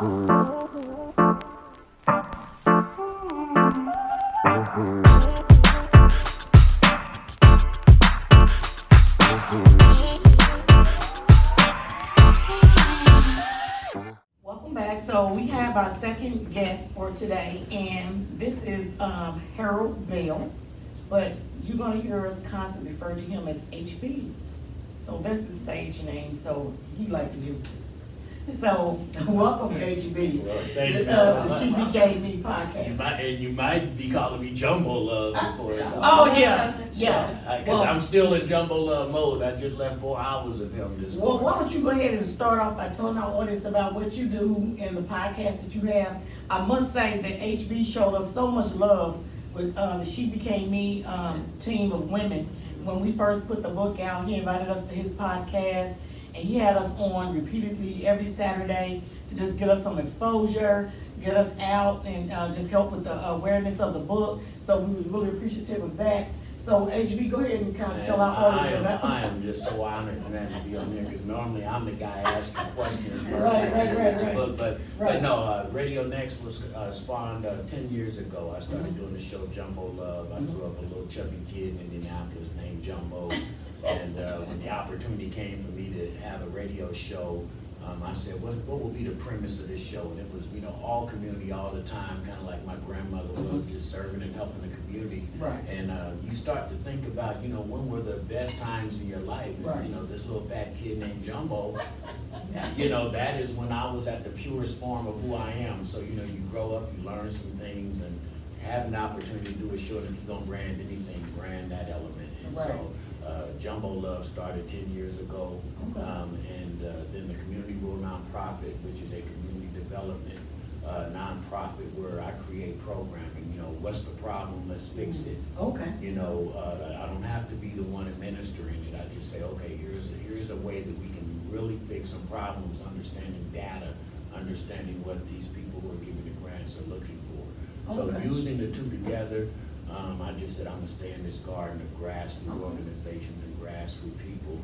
Welcome back. So we have our second guest for today, and this is Harold Bell, but you're going to hear us constantly refer to him as HB. So that's his stage name, so he like to use it. So welcome, HB, Well, thank you to so She much. Became Me podcast. And you might be calling me Jumbo Love before it's Oh yeah. Because Well, I'm still in Jumbo Love mode. I just left 4 hours of him this Well, morning. why don't you go ahead and start off by telling our audience about what you do and the podcast that you have. I must say that HB showed us so much love with the She Became Me team of women. When we first put the book out, he invited us to his podcast, and he had us on repeatedly every Saturday to just get us some exposure, get us out, and just help with the awareness of the book. So we was really appreciative of that. So HB, go ahead and kind of tell our audience about. I am just so honored, man, to be on there, because normally I'm the guy asking questions. Right. But no, Radio Next was spawned 10 years ago. I started doing the show Jumbo Love. I grew up a little chubby kid in Indianapolis named Jumbo. And when the opportunity came for me to have a radio show, I said, what will be the premise of this show? And it was, all community all the time, kind of like my grandmother was, just serving and helping the community. Right. And you start to think about, when were the best times in your life? Right. This little fat kid named Jumbo, that is when I was at the purest form of who I am. So, you grow up, you learn some things, and have an opportunity to do a show. And if you're gonna brand anything, brand that element. And Right. so Jumbo Love started 10 years ago. Okay. And then the Community Rule Nonprofit, which is a community development nonprofit where I create programming. What's the problem? Let's fix it. Okay. I don't have to be the one administering it. I just say, okay, here's a way that we can really fix some problems, understanding data, understanding what these people who are giving the grants are looking for. So Okay. using the two together, I just said I'm gonna stay in this garden of grassroots organizations and grassroots people,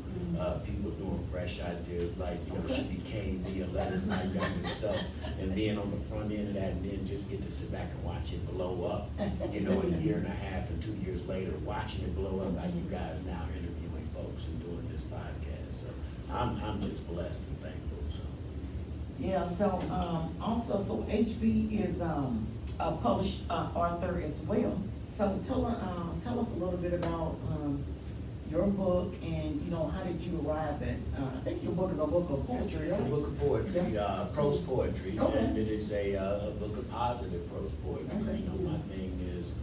people doing fresh ideas like, She Became Me, a letter to my younger self, and being on the front end of that, and then just get to sit back and watch it blow up, a year and a half and 2 years later, watching it blow up, like you guys now interviewing folks and doing this podcast. So I'm just blessed and thankful, so. Yeah, so also, HB is a published author as well. So tell us a little bit about your book and, how did you arrive at, I think your book is a book of poetry, It's a right? book of poetry, prose poetry, Okay. and it is a book of positive prose poetry. Okay. My thing is,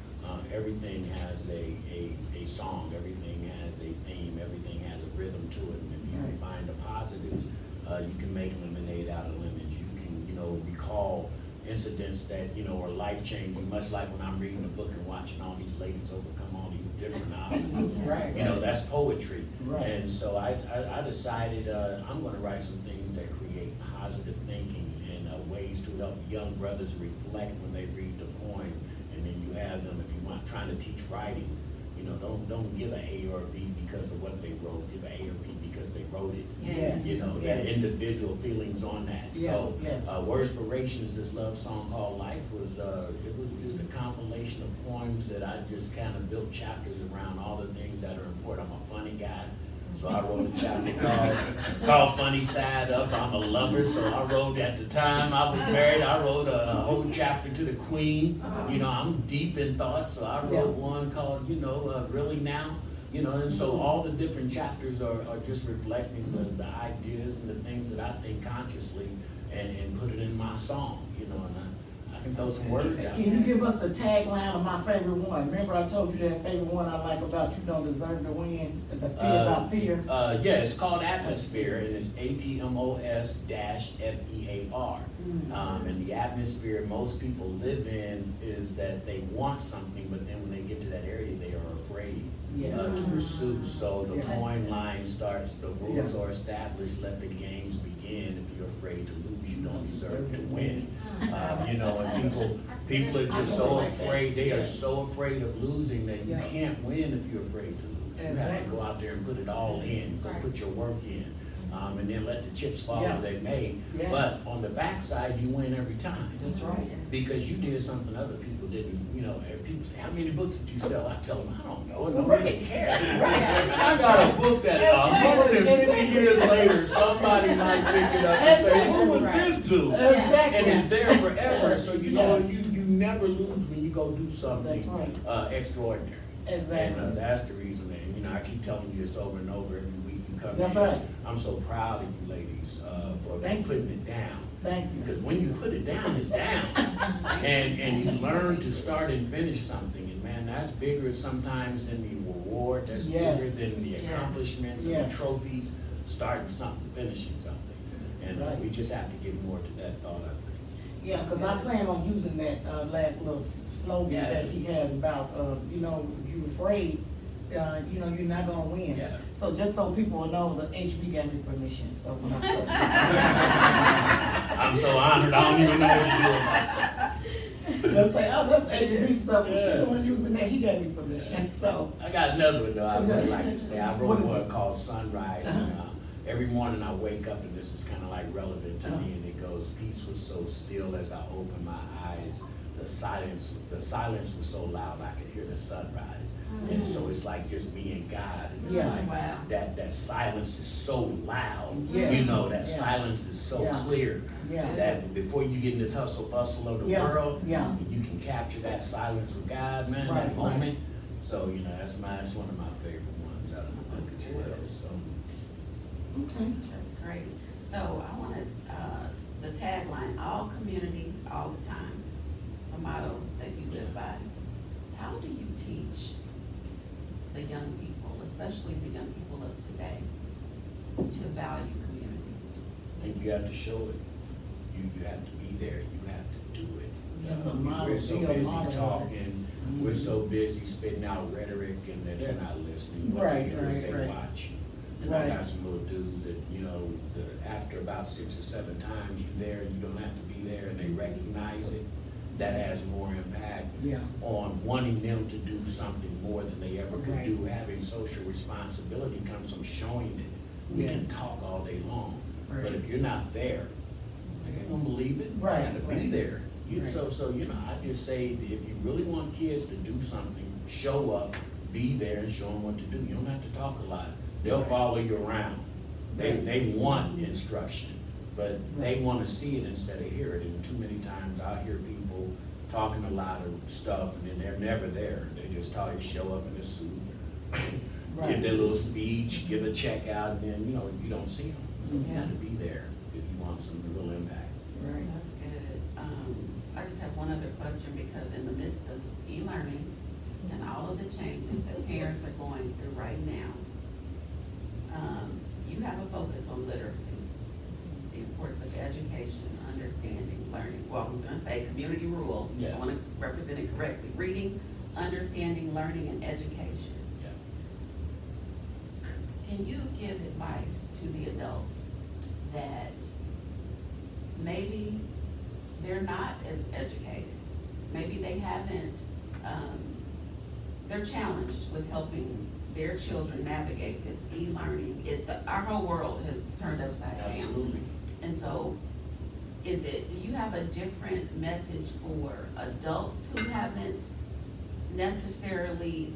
everything has a song, everything has a theme, everything has a rhythm to it. And if you can find the positives, you can make lemonade out of lemons. You can, recall incidents that, are life-changing, much like when I'm reading a book and watching all these ladies overcome all these different obstacles. Right. That's poetry. Right. And so I decided I'm going to write some things that create positive thinking and ways to help young brothers reflect when they read the poem. And then you have them, if you want, trying to teach writing, don't give an A or a B because of what they wrote. Give an A or B because they wrote it. Yes. That individual feelings on that. So, Yes. Worspirations, this love song called Life was, it was just a compilation of poems that I just kind of built chapters around all the things that are important. I'm a funny guy, so I wrote a chapter called Funny Side Up. I'm a lover, so I wrote, at the time I was married, I wrote a whole chapter to the Queen. I'm deep in thought, so I wrote one called, Really Now. And so all the different chapters are just reflecting the ideas and the things that I think consciously and put it in my song, and I can throw some words out. Can you give us the tagline of my favorite one? Remember I told you that favorite one I like about You Don't Deserve to Win, the fear about fear? Yeah, it's called Atmosphere, and it's ATMOS-FEAR. And the atmosphere most people live in is that they want something, but then when they get to that area, they are afraid to pursue. So the poem line starts, the rules are established, let the games begin. If you're afraid to lose, you don't deserve to win. And people are just so afraid, they are so afraid of losing that you can't win if you're afraid to lose. You have to go out there and put it all in, so put your work in. and then let the chips fall Yeah. where they may. Yes. But on the backside, you win every time. That's right. Because you did something other people didn't, you know, if people say, how many books did you sell? I tell them, I don't know, and nobody cares. I got a book that 150 years later, somebody might pick it up and say, who was this dude? And it's Exactly. there forever, so you know, Yes. you never lose when you go do something That's right. extraordinary. Exactly. And that's the reason, and you know, I keep telling you this over and over every week you come That's in. right. I'm so proud of you ladies for Thank you. putting it down. Thank you. Because when you put it down, it's down. And you learn to start and finish something, and man, that's bigger sometimes than the reward, that's Yes. bigger than the Yes. accomplishments and Yes. the trophies, starting something, finishing something. And Right. we just have to get more to that thought, I think. Yeah, because I plan on using that last little slogan Yeah. that he has about, you know, if you're afraid, you know, you're not gonna win. Yeah. So just so people will know, the HB gave me permission, so when I start. I'm so honored, I don't even know what to do with myself. They'll say, oh, that's HB stuff, but Yeah. she the one using that, he gave me permission, so. I got another one though, I would like to say, I What wrote is one it? called Sunrise, and every morning I wake up, and this is kind of like relevant to me, and it goes, peace was so still as I opened my eyes, the silence was so loud, I could hear the sunrise. And so it's like just me and God, and it's Yeah. like, Wow. that silence is so loud, Yes. you know, that Yeah. silence is so Yeah. clear, Yeah. that before you get in this hustle bustle of the Yeah. world, Yeah. you can capture that silence with God, man, Right, that moment. So, you know, that's one of my favorite ones out of the book as well, so. Okay. That's great. So I wanted, the tagline, all community, all the time, a motto that you live by. How do you teach the young people, especially the young people of today, to value community? I think you have to show it. You have to be there, you have to do it. You have to model, We're so be a busy model. talking, we're so busy spitting out rhetoric, and they're not listening. What Right, they do is right, they right. watch. And I Right. got some little dudes that, you know, after about 6 or 7 times you're there, you don't have to be there, and they recognize it. That has more impact Yeah. on wanting them to do something more than they ever could Right. do. Having social responsibility comes from showing it. We can Yes. talk all day long, but Right. if you're not there, they ain't gonna believe it. Right, You gotta be right. there. Right. So, you know, I just say, that if you really want kids to do something, show up, be there, and show them what to do. You don't have to talk a lot. They'll follow you around. They want instruction, but they wanna see it instead of hear it. And too many times I hear people talking a lot of stuff, and then they're never there. They just tell you, show up in a suit, give their little speech, give a check out, and then, you know, you don't see them. You have to be there if you want some real impact. Right. That's good. I just have one other question, because in the midst of e-learning and all of the changes that parents are going through right now, you have a focus on literacy, the importance of education, understanding, learning. Well, I'm gonna say community rule. Yeah. I wanna represent it correctly. Reading, understanding, learning, and education. Yeah. Can you give advice to the adults that maybe they're not as educated? Maybe they haven't, they're challenged with helping their children navigate this e-learning. Our whole world has turned upside down. Absolutely. And so, do you have a different message for adults who haven't necessarily,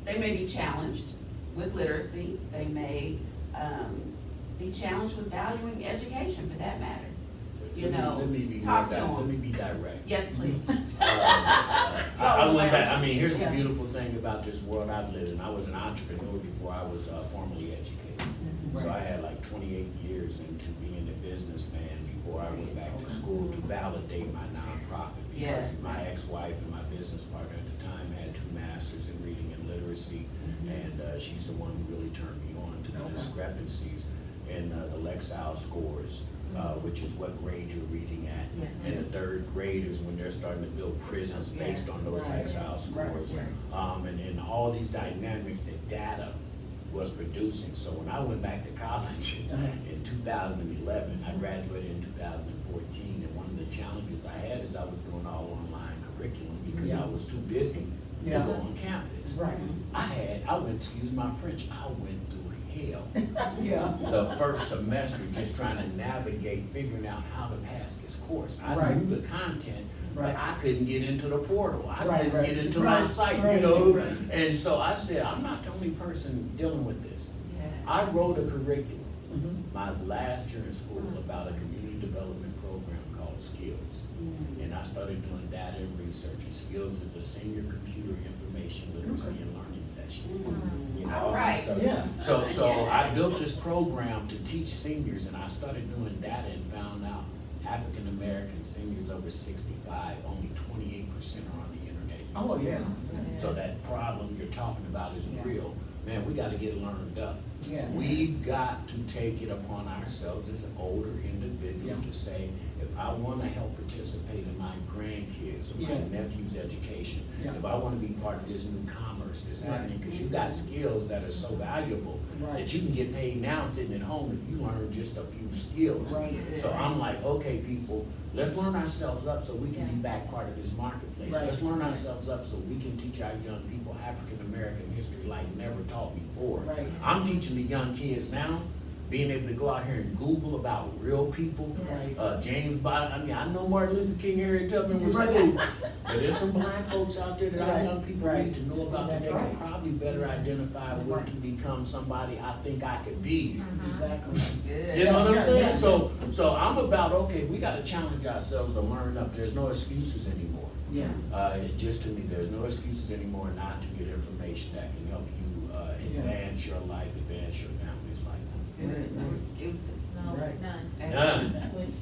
they may be challenged with literacy, they may, be challenged with valuing education for that matter? You know, Let me be talk more to Let me them. be direct. Yes, please. I went back, I mean, here's the Yeah. beautiful thing about this world I've lived in. I was an entrepreneur before I was formally educated. So I had like 28 years into being a businessman before I went back to school to validate my nonprofit. Yes. Because my ex-wife and my business partner at the time had 2 masters in reading and literacy, and she's the one who really turned me on to the discrepancies in the Lexile scores, which is what grade you're reading at. Yes. And the 3rd graders, when they're starting to build prisons based on those Right. Lexile scores. Right. And then all these dynamics that data was producing. So when I went back to college in 2011, I graduated in 2014, and one of the challenges I had is I was doing all online curriculum because I was too busy to Yeah. go on campus. Right. I went, excuse my French, I went through hell Yeah. the first semester, just trying to navigate, figuring out how to pass this course. I Right. knew the content, but Right. I couldn't get into the portal. I Right, couldn't right. get into my Right, site, right, you know? right. And so I said, I'm not the only person dealing with this. Yeah. I wrote a curriculum Mhm. my last year in school about a community development program called Skills. And I started doing data and research, and Skills is the senior computer information literacy and learning sessions. You know, all that Alright. stuff. Yeah. So I built this program to teach seniors, and I started doing data and found out African American seniors over 65, only 28% are on the internet. Oh, yeah. So that problem you're talking about is Yeah. real. Man, we gotta get learned up. Yes. We've got to take it upon ourselves as older individuals Yeah. to say, if I wanna help participate in my grandkids or my Yes. nephew's education, Yeah. if I wanna be part of this new commerce that's Right. happening, cause you got skills that are so valuable Right. that you can get paid now sitting at home if you learn just a few skills. Right. So I'm like, okay, people, let's learn ourselves up so we can be Yeah. back part of this marketplace. Right. Let's learn ourselves up so we can teach our young people African American history like never taught before. Right. I'm teaching the young kids now, being able to go out here and Google about real people. Right. James Bond, I mean, I know Martin Luther King, Harriet Tubman was Right. cool, but there's some black folks out there that our Right. young people Right. need to know about, that That's they can right. probably better identify where Right. to become somebody I think I could be. Exactly. Good. You know what I'm Yeah, saying? yeah. So I'm about, okay, we gotta challenge ourselves to learn up. There's no excuses anymore. Yeah. Just to me, there's no excuses anymore not to get information that can help you, advance your life, advance your family's life. Good, no excuses. No, Right. none. None. Which,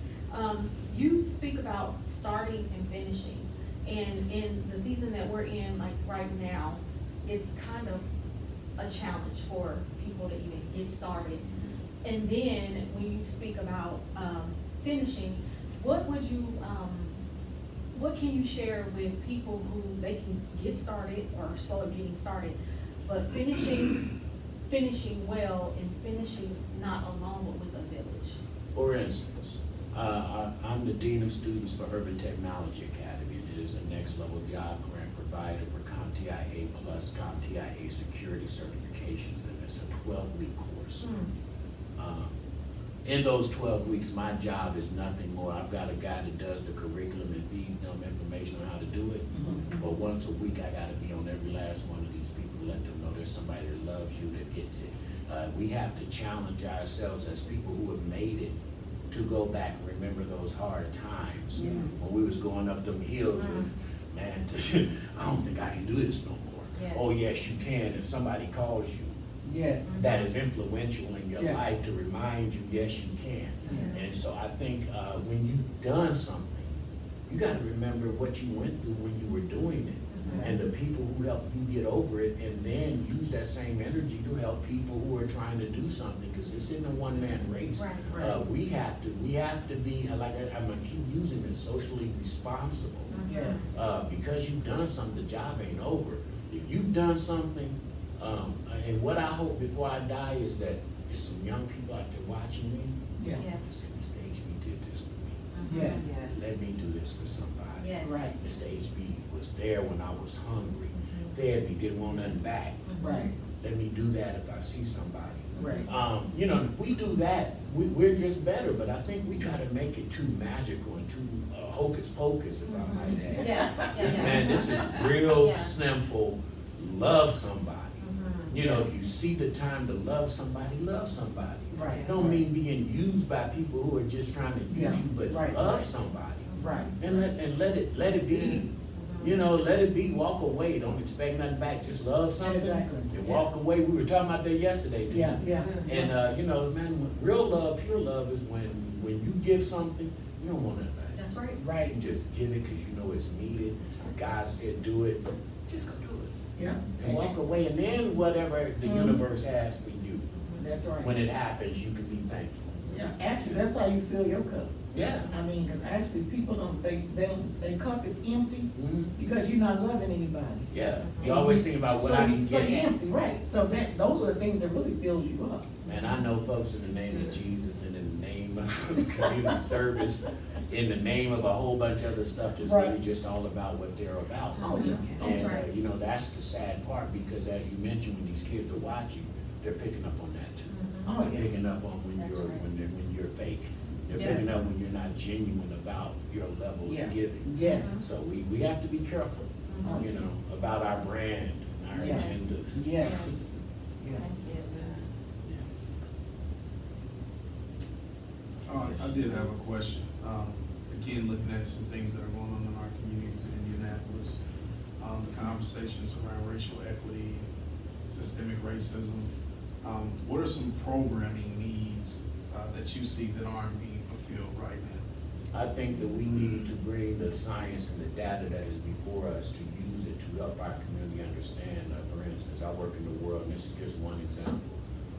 you speak about starting and finishing, and in the season that we're in, like right now, it's kind of a challenge for people to even get started. And then when you speak about, finishing, what would you, what can you share with people who they can get started or start getting started, but finishing well and finishing not alone but with a village? For instance, I'm the Dean of Students for Urban Technology Academy. It is a next level job grant provider for CompTIA Plus, CompTIA security certifications, and it's a 12-week course. In those 12 weeks, my job is nothing more. I've got a guy that does the curriculum and feeds them information on how to do it. But once a week, I gotta be on every last one of these people, let them know there's somebody that loves you, that gets it. We have to challenge ourselves as people who have made it to go back and remember those hard times. Yes. When we was going up them hills, and, man, I don't think I can do this no more. Yes. Oh, yes, you can, and somebody calls you Yes. that is influential in your Yeah. life to remind you, yes, you can. Yes. And so I think when you've done something, you gotta remember what you went through when you were doing it. And the people who helped you get over it, and then use that same energy to help people who are trying to do something, because this isn't a one-man race. Right, right. We have to be, like I'm gonna keep using it, socially responsible. Yes. Because you've done something, the job ain't over. If you've done something, and what I hope before I die is that there's some young people out there watching me. Yeah. Yeah. Mr. HB did this for me. Yes. Let me do this for somebody. Yes. Right. Mr. HB was there when I was hungry, fed me, didn't want nothing back. Right. Let me do that if I see somebody. Right. You know, if we do that, we're just better, but I think we try to make it too magical and too hocus pocus, if I might add. Yeah, This, yeah. man, this is real Yeah. simple. Love somebody. You know, if you see the time to love somebody, love somebody. Right. It don't mean being used by people who are just trying to use Yeah. you, but Right. love somebody. Right. And let it be. You know, let it be, walk away, don't expect nothing back, just love something. Exactly. And walk away, we were talking about that yesterday too. Yeah, yeah. And, you know, man, real love, pure love is when you give something, you don't want nothing back. That's right. Right. You just give it because you know it's needed, God said do it, just go do it. Yeah. And walk away, and then whatever the Mhm. universe has for you, That's right. when it happens, you can be thankful. Yeah, actually, that's how you fill your cup. Yeah. I mean, because actually, people don't, their cup is empty Mhm. because you're not loving anybody. Yeah, you always think about what So I you- can so you're get. empty, right, so those are the things that really fill you up. And I know folks, in the name of Jesus, in the name of community service, in the name of a whole bunch of other stuff, just really Right. just all about what they're about. Oh, yeah. And, That's right. you know, that's the sad part, because as you mentioned, when these kids are watching, they're picking up on that too. picking up on when That's you're, right. when you're fake. They're Yeah. picking up when you're not genuine about your level Yeah. of giving. Yes. So we have to be careful, Mhm. you know, about our brand, our Yes. agendas. Yes. Yes. Yeah. I did have a question. Again, looking at some things that are going on in our communities in Indianapolis, the conversations around racial equity, systemic racism. What are some programming needs that you see that aren't being fulfilled right now? I think that we need to bring the science and the data that is before us to use it to help our community understand. For instance, I work in the world, and this is just one example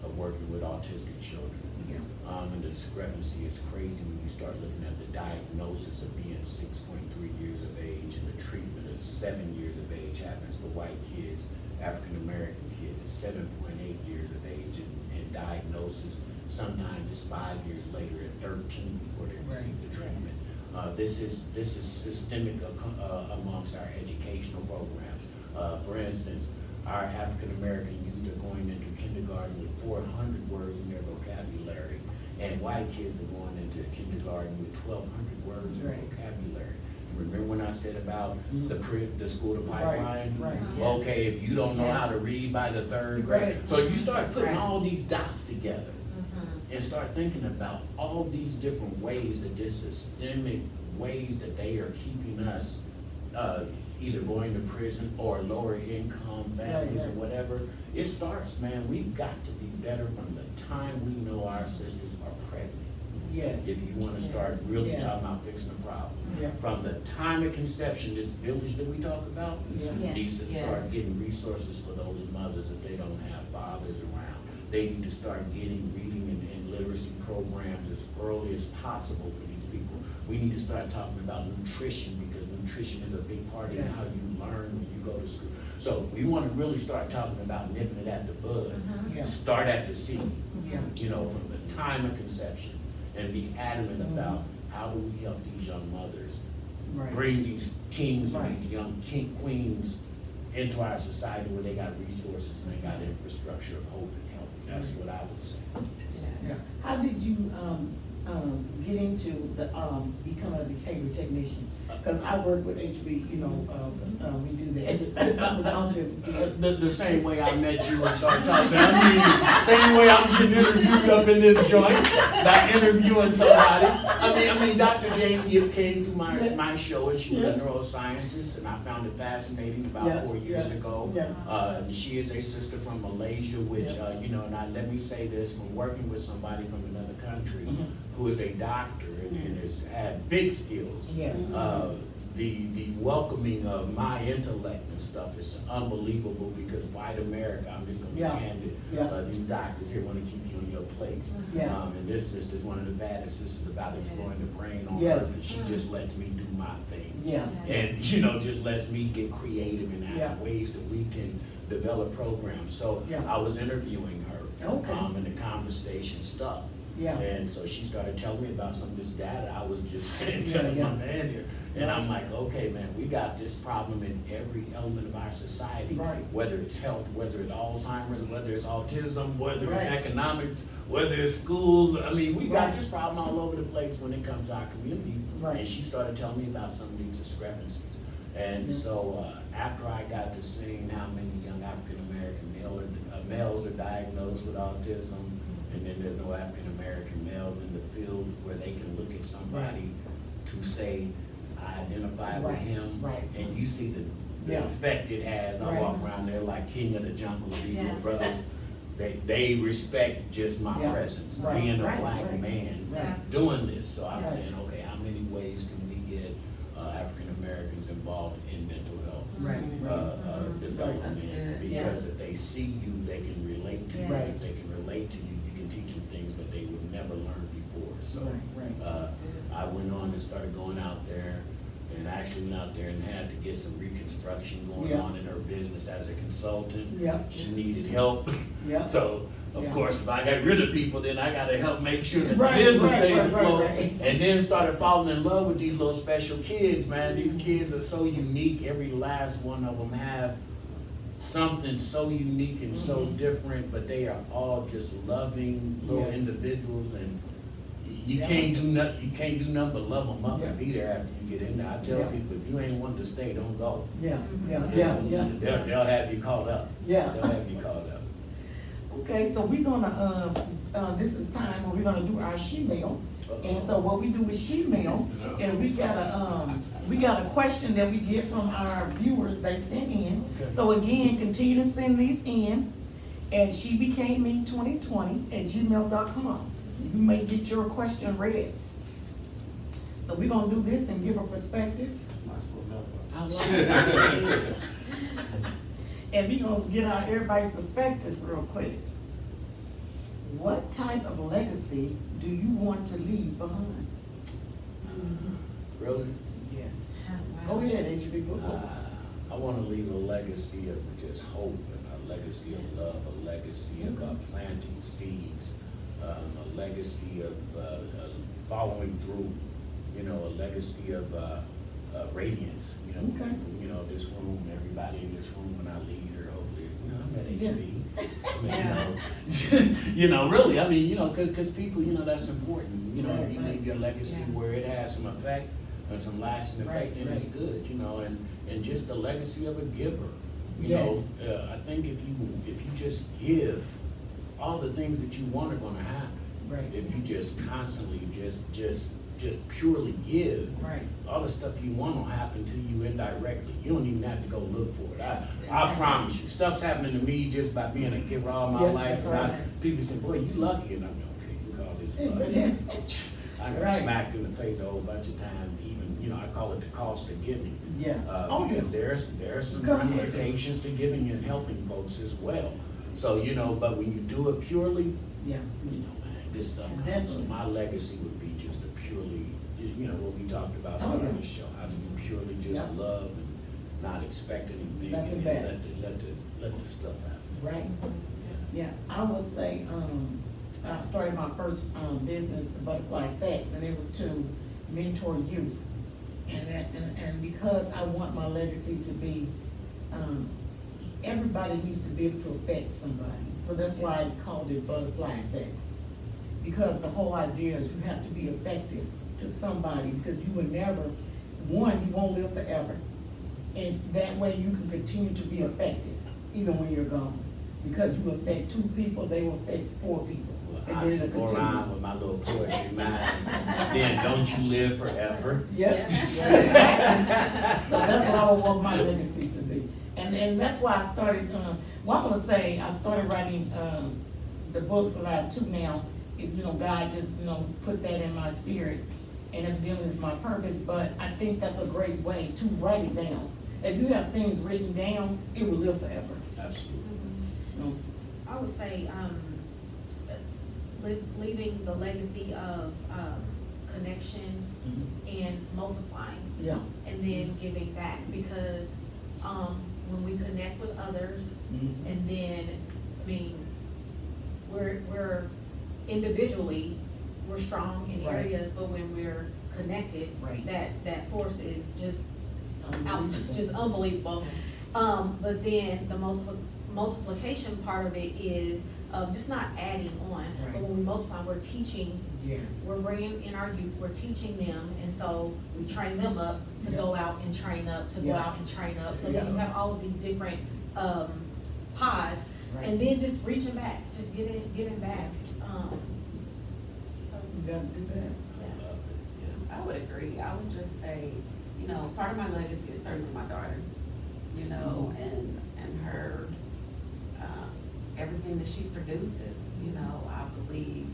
of working with autistic children. Yeah. And the discrepancy is crazy when you start looking at the diagnosis of being 6.3 years of age and the treatment of 7 years of age happens for white kids, African-American kids is 7.8 years of age and diagnosis. Sometimes it's 5 years later at 13 before they receive the treatment. This is systemic amongst our educational programs. For instance, our African-American youth are going into kindergarten with 400 words in their vocabulary, and white kids are going into kindergarten with 1,200 words in Right. vocabulary. Remember when I said about the school to Right, pipeline? right. Yes. Okay, if you don't know how to read by the third grade, Right. so you start putting Right. all these dots together Mhm. and start thinking about all these different ways that this systemic ways that they are keeping us either going to prison or lower income families or right. whatever. It starts, man, we've got to be better from the time we know our sisters are pregnant. Yes. If you wanna start really Yes. talking about fixing the problem. Yeah. From the time of conception, this village that we talk about, Yeah. Yeah. needs to Yes. start getting resources for those mothers if they don't have fathers around. They need to start getting reading and literacy programs as early as possible for these people. We need to start talking about nutrition because nutrition is a big part of Yes. how you learn when you go to school. So we wanna really start talking about nipping it at the bud. Mhm. Yeah. Start at the seed, Yeah. you know, from the time of conception, and be adamant about how do we help these young mothers Right. bring these kings and Right. these young queens into our society where they got resources and they got infrastructure of hope and help. That's what I would say. Yeah. How did you, get into the, becoming a behavior technician? Cause I work with HB, you know, we do that with autism kids. The same way I met you and started talking, I mean, same way I'm getting interviewed up in this joint, not interviewing somebody. I mean, Dr. Jane Gibb came to my show and she was a Yeah. neuroscientist and I found it fascinating Yeah, about 4 years yeah, ago. yeah. She is a sister from Malaysia, which, Yeah. you know, and let me say this, when working with somebody from another country Mhm. who is a doctor and has had big skills. Yes. The welcoming of my intellect and stuff is unbelievable because white America, I'm just gonna be Yeah. candid, Yeah. these doctors here wanna keep you in your place. Yes. And this sister's one of the baddest sisters about exploring the brain on Yes. earth, and she just lets me do my thing. Yeah. And, you know, just lets me get creative and Yeah. add ways that we can develop programs. So Yeah. I was interviewing her. Okay. And the conversation stuck. Yeah. And so she started telling me about some of this data I was just saying, Yeah, telling yeah. my man here. And I'm like, okay, man, we got this problem in every element of our society. Right. Whether it's health, whether it's Alzheimer's, whether it's autism, whether it's Right. economics, whether it's schools. I mean, we got Right. this problem all over the place when it comes to our community. Right. And she started telling me about some of these discrepancies. And Yeah. so after I got to seeing how many young African-American males are diagnosed with autism, and then there's no African-American males in the field where they can look at somebody to say, I identify with Right, him. right. And you see the Yeah. effect it has. I Right. walk around there like king of the jungle, these Yeah. little brothers. They respect just my Yeah. presence, Right, being a right, black right. man, Right. doing this. So I'm Right. saying, okay, how many ways can we get African-Americans involved in mental health? Right, Development, That's good, yeah. because if they see you, they can relate to you. Right. If they can relate to you, you can teach them things that they would never learn before. So, Right, right. I went on and started going out there, and actually went out there and had to get some reconstruction going Yeah. on in her business as a consultant. Yeah. She needed help. Yeah. So, of Yeah. course, if I got rid of people, then I gotta help make sure that the Right, business right, stays right, right, afloat. right. And then started falling in love with these little special kids, man. These kids are so unique. Every last one of them have something so unique and so different, but they are all just loving little Yes. individuals, and you Yeah. can't do nothing but love them up and Yeah. be there after you get in there. I tell Yeah. people, if you ain't wanting to stay, don't go. Yeah, yeah. They'll have you called up. Yeah. They'll have you called up. Okay, so we're gonna, this is time where we're gonna do our she-mail. And so what we do with she-mail, and we got a question that we get from our viewers they sent in. Okay. So again, continue to send these in at shebecameme2020@gmail.com. You may get your question read. So we're gonna do this and give a perspective. It's a nice little I mailbox. like it. And we gonna get our everybody's perspective real quick. What type of legacy do you want to leave behind? Really? Yes. Go ahead, HB. Go. I want to leave a legacy of just hope, and a legacy of love, a legacy of planting seeds, a legacy of following through, you know, a legacy of radiance. You know, Okay. you know, this room, everybody in this room, when I leave here, hopefully, you know, I'm at Yeah. HB. You know, really, I mean, you know, cause people, you know, that's important. You know, Right, you right. leave your legacy Yeah. where it has some effect, and some lasting effect, Right, then it's right. good, you know, and just the legacy of a giver. You Yes. know, I think if you just give, all the things that you want are gonna happen. Right. If you just constantly just purely give, Right. all the stuff you want will happen to you indirectly. You don't even have to go look for it. I promise you, stuff's happening to me just by being a giver all my Yeah, life. that's And right. people say, boy, you lucky, and I'm like, okay, you call this lucky. I got Right. smacked in the face a whole bunch of times, even, you know, I call it the cost of giving. Yeah. Oh, yeah. Because there are some Comes with it. ramifications to giving and helping folks as well. So, you know, but when you do it purely, Yeah. you know, man, this stuff comes. So Definitely. my legacy would be just to purely, you know, what we talked about Oh, starting yeah. the show, how do you purely just Yeah. love and not expect anything, Nothing and back. let the stuff happen. Right. Yeah. Yeah, I would say, I started my first, business, Butterfly Effects, and it was to mentor youth. And because I want my legacy to be, everybody needs to be able to affect somebody. So that's why I called it Butterfly Effects. Because the whole idea is you have to be effective to somebody, because you will never, one, you won't live forever. And that way you can continue to be effective, even when you're gone. Because you affect 2 people, they will affect 4 people. Well, And I then used to it'll go continue. around with my little poetry mind, then don't you live forever? Yep. So that's what I would want my legacy to be. And that's why I started, well, I'm gonna say, I started writing, the books that I have 2 now, is, you know, God just, you know, put that in my spirit, and evidently it's my purpose, but I think that's a great way to write it down. If you have things written down, it will live forever, Absolutely. you know. I would say, leaving the legacy of, connection and multiplying, Yeah. and then giving back, because, when we connect with others, Mhm. and then, I mean, we're individually, we're strong in Right. areas, but when we're connected, Right. that force is just out, Unbelievable. just unbelievable. But then the multiplication part of it is, just not adding on, but Right. when we multiply, we're teaching, Yes. we're bringing in our youth, we're teaching them, and so we train them up to Yeah. go out and train up, to go Yeah. out and train up, so then you Yeah. have all of these different, pods, Right. and then just reaching back, just giving back, so, You gotta do that. I love it, yeah. I would agree. I would just say, you know, part of my legacy is certainly my daughter, you know, and her, everything that she produces, you know, I believe,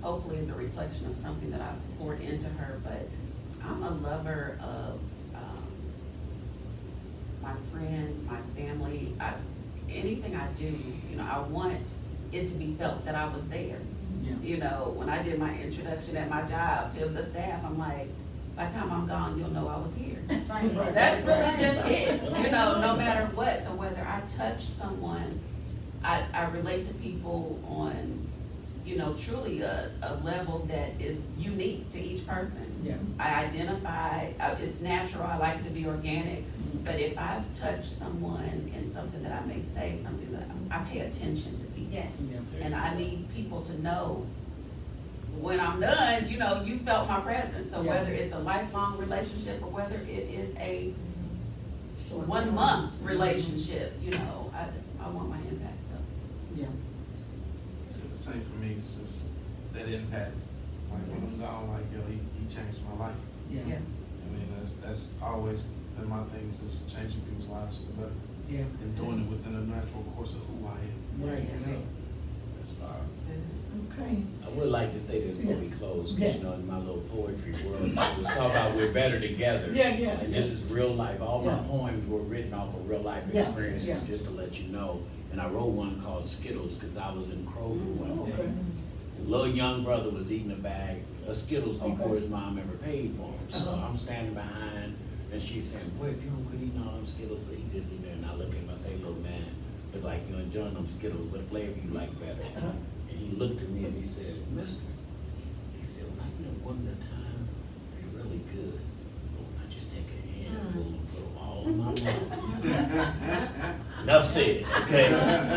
hopefully is a reflection of something that I've poured into her, but I'm a lover of, my friends, my family, anything I do, you know, I want it to be felt that I was there. Yeah. You know, when I did my introduction at my job to the staff, I'm like, by the time I'm gone, you'll know I was here. that's right. That's really just it, you know, no matter what. So whether I touch someone, I relate to people on, you know, know, truly a level that is unique to each person. Yeah. I identify, it's natural, I like it to be organic, but if I've touched someone in something that I may say, something that I pay attention to people. Yes. Yeah. And I need people to know when I'm done, you know, you felt my presence. So Yeah. whether it's a lifelong relationship or whether it is a Short. 1 month relationship, you know, I want my impact though. Yeah. The same for me, it's just that impact. Like when I'm gone, like, yo, he changed my life. Yeah. I mean, that's always been my thing, is just changing people's lives for the better. Yeah. And doing it within a natural course of who I am. Right, right. That's powerful. Okay. I would like to say this before we close, because Yes. you know, in my little poetry world, I was talking about we're better together. Yeah, yeah, And this is real life. All my Yeah. poems were written off of real life Yeah, experiences, yeah. just to let you know. And I wrote one called Skittles, because I was in Kroger one day. Okay. The little young brother was eating a bag of Skittles before Okay. his mom ever paid for them. So Uh-huh. I'm standing behind, and she's saying, boy, if you don't quit eating all them Skittles, so he's just eating there. And I look at him, I say, little man, look like you're enjoying them Skittles. What flavor you like better? Uh-huh. And he looked at me and he said, mister, he said, well, you know, one at a time, you're really good. But when I just take a handful and put them all in my mouth. Enough said, okay?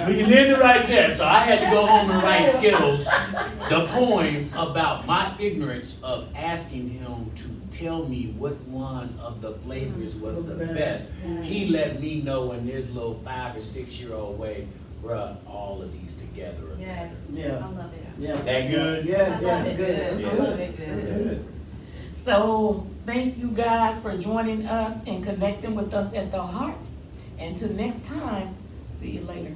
We can end it right there. So I had to go home and write Skittles, the poem about my ignorance of asking him to tell me what one of the flavors was the best. He let me know in this little 5 or 6 year old way, bruh, all of these together are better. Yes, I Yeah. love it. Yeah. That good? Yes, I love yes, it. good. Good. That's I good. love it. That's Good. good. So, thank you guys for joining us and connecting with us at the heart. Until next time, see you later.